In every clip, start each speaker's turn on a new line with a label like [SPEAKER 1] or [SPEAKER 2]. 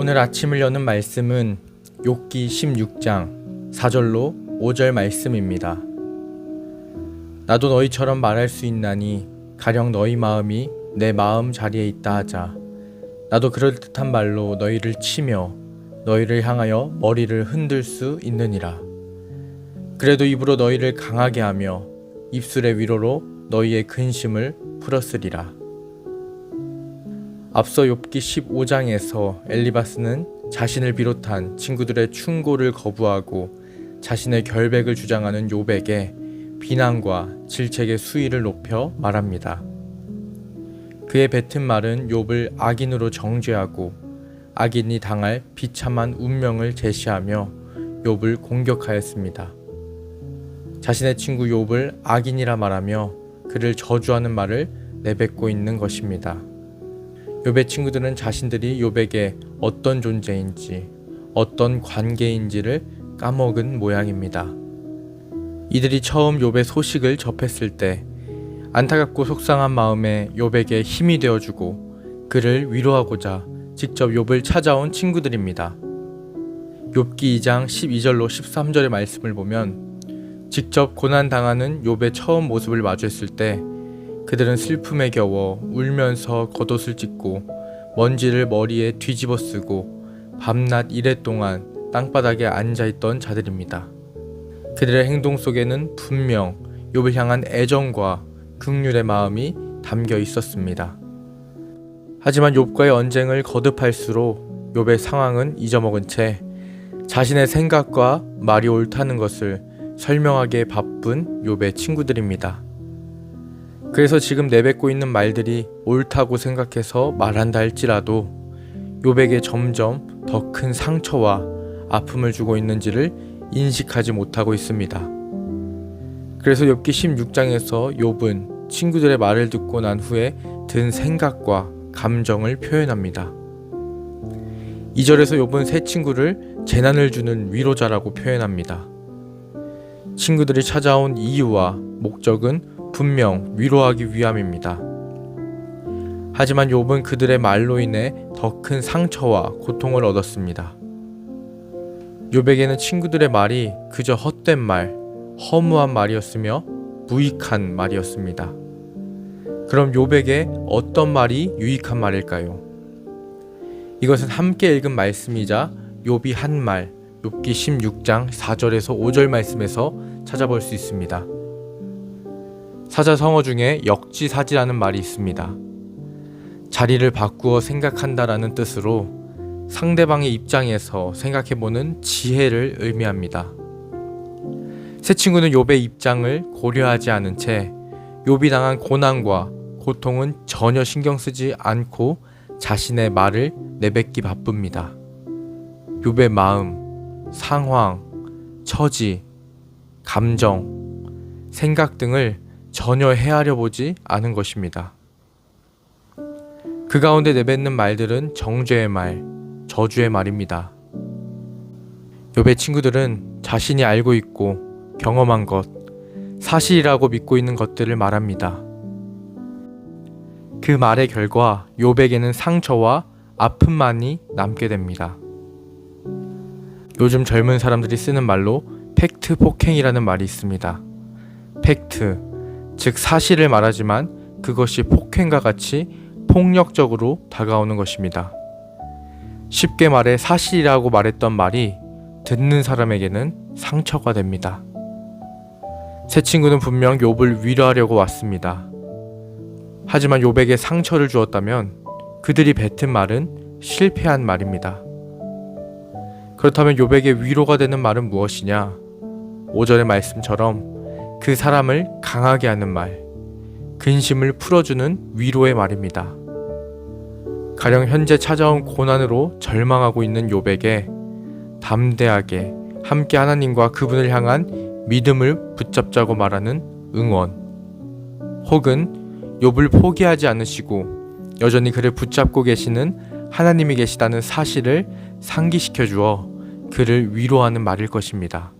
[SPEAKER 1] 오늘 아침을 여는 말씀은 욥기 16장 4절로 5절 말씀입니다. 나도 너희처럼 말할 수 있나니 가령 너희 마음이 내 마음 자리에 있다 하자. 나도 그럴듯한 말로 너희를 치며 너희를 향하여 머리를 흔들 수 있느니라. 그래도 입으로 너희를 강하게 하며 입술의 위로로 너희의 근심을 풀었으리라. 앞서 욥기 15장에서 엘리바스는 자신을 비롯한 친구들의 충고를 거부하고 자신의 결백을 주장하는 욥에게 비난과 질책의 수위를 높여 말합니다. 그의 뱉은 말은 욥을 악인으로 정죄하고 악인이 당할 비참한 운명을 제시하며 욥을 공격하였습니다. 자신의 친구 욥을 악인이라 말하며 그를 저주하는 말을 내뱉고 있는 것입니다. 욥의 친구들은 자신들이 욥에게 어떤 존재인지, 어떤 관계인지를 까먹은 모양입니다. 이들이 처음 욥의 소식을 접했을 때 안타깝고 속상한 마음에 욥에게 힘이 되어주고 그를 위로하고자 직접 욥을 찾아온 친구들입니다. 욥기 2장 12절로 13절의 말씀을 보면 직접 고난당하는 욥의 처음 모습을 마주했을 때 그들은 슬픔에 겨워 울면서 겉옷을 찢고 먼지를 머리에 뒤집어 쓰고 밤낮 이래 동안 땅바닥에 앉아있던 자들입니다. 그들의 행동 속에는 분명 욥을 향한 애정과 긍휼의 마음이 담겨 있었습니다. 하지만 욥과의 언쟁을 거듭할수록 욥의 상황은 잊어먹은 채 자신의 생각과 말이 옳다는 것을 설명하기에 바쁜 욥의 친구들입니다. 그래서 지금 내뱉고 있는 말들이 옳다고 생각해서 말한다 할지라도 욥에게 점점 더 큰 상처와 아픔을 주고 있는지를 인식하지 못하고 있습니다. 그래서 욥기 16장에서 욥은 친구들의 말을 듣고 난 후에 든 생각과 감정을 표현합니다. 2절에서 욥은 새 친구를 재난을 주는 위로자라고 표현합니다. 친구들이 찾아온 이유와 목적은 분명 위로하기 위함입니다. 하지만 욥은 그들의 말로 인해 더 큰 상처와 고통을 얻었습니다. 욥에게는 친구들의 말이 그저 헛된 말, 허무한 말이었으며 무익한 말이었습니다. 그럼 욥에게 어떤 말이 유익한 말일까요? 이것은 함께 읽은 말씀이자 욥이 한 말, 욥기 16장 4절에서 5절 말씀에서 찾아볼 수 있습니다. 사자성어 중에 역지사지라는 말이 있습니다. 자리를 바꾸어 생각한다라는 뜻으로 상대방의 입장에서 생각해보는 지혜를 의미합니다. 새 친구는 욥의 입장을 고려하지 않은 채 욥이 당한 고난과 고통은 전혀 신경 쓰지 않고 자신의 말을 내뱉기 바쁩니다. 욥의 마음, 상황, 처지, 감정, 생각 등을 전혀 헤아려 보지 않은 것입니다. 그 가운데 내뱉는 말들은 정죄의 말, 저주의 말입니다. 욥의 친구들은 자신이 알고 있고 경험한 것, 사실이라고 믿고 있는 것들을 말합니다. 그 말의 결과 욥에게는 상처와 아픔만이 남게 됩니다. 요즘 젊은 사람들이 쓰는 말로 팩트 폭행이라는 말이 있습니다. 팩트, 즉 사실을 말하지만 그것이 폭행과 같이 폭력적으로 다가오는 것입니다. 쉽게 말해 사실이라고 말했던 말이 듣는 사람에게는 상처가 됩니다. 새 친구는 분명 욥을 위로하려고 왔습니다. 하지만 욥에게 상처를 주었다면 그들이 뱉은 말은 실패한 말입니다. 그렇다면 욥에게 위로가 되는 말은 무엇이냐? 5절의 말씀처럼 그 사람을 강하게 하는 말, 근심을 풀어주는 위로의 말입니다. 가령 현재 찾아온 고난으로 절망하고 있는 욥에게 담대하게 함께 하나님과 그분을 향한 믿음을 붙잡자고 말하는 응원, 혹은 욥을 포기하지 않으시고 여전히 그를 붙잡고 계시는 하나님이 계시다는 사실을 상기시켜 주어 그를 위로하는 말일 것입니다.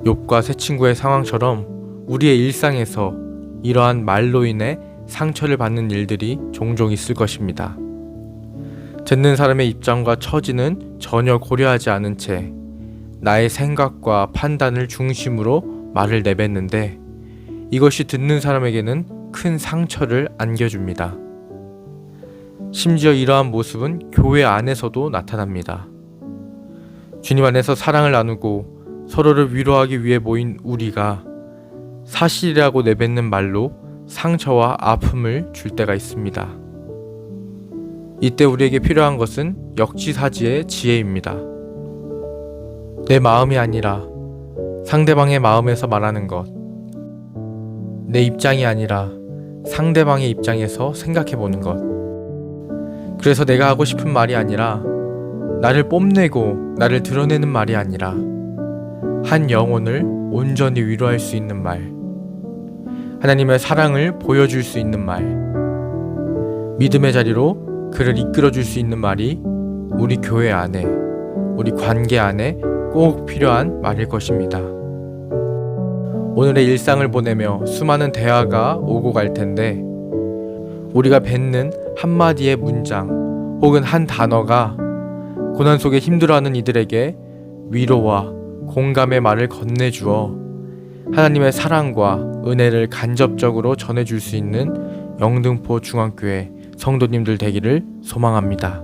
[SPEAKER 1] 욥과 새 친구의 상황처럼 우리의 일상에서 이러한 말로 인해 상처를 받는 일들이 종종 있을 것입니다. 듣는 사람의 입장과 처지는 전혀 고려하지 않은 채 나의 생각과 판단을 중심으로 말을 내뱉는데 이것이 듣는 사람에게는 큰 상처를 안겨줍니다. 심지어 이러한 모습은 교회 안에서도 나타납니다. 주님 안에서 사랑을 나누고 서로를 위로하기 위해 모인 우리가 사실이라고 내뱉는 말로 상처와 아픔을 줄 때가 있습니다. 이때 우리에게 필요한 것은 역지사지의 지혜입니다. 내 마음이 아니라 상대방의 마음에서 말하는 것, 내 입장이 아니라 상대방의 입장에서 생각해보는 것. 그래서 내가 하고 싶은 말이 아니라 나를 뽐내고 나를 드러내는 말이 아니라 한 영혼을 온전히 위로할 수 있는 말, 하나님의 사랑을 보여줄 수 있는 말, 믿음의 자리로 그를 이끌어줄 수 있는 말이 우리 교회 안에, 우리 관계 안에 꼭 필요한 말일 것입니다. 오늘의 일상을 보내며 수많은 대화가 오고 갈 텐데 우리가 뱉는 한마디의 문장 혹은 한 단어가 고난 속에 힘들어하는 이들에게 위로와 공감의 말을 건네주어 하나님의 사랑과 은혜를 간접적으로 전해줄 수 있는 영등포 중앙교회 성도님들 되기를 소망합니다.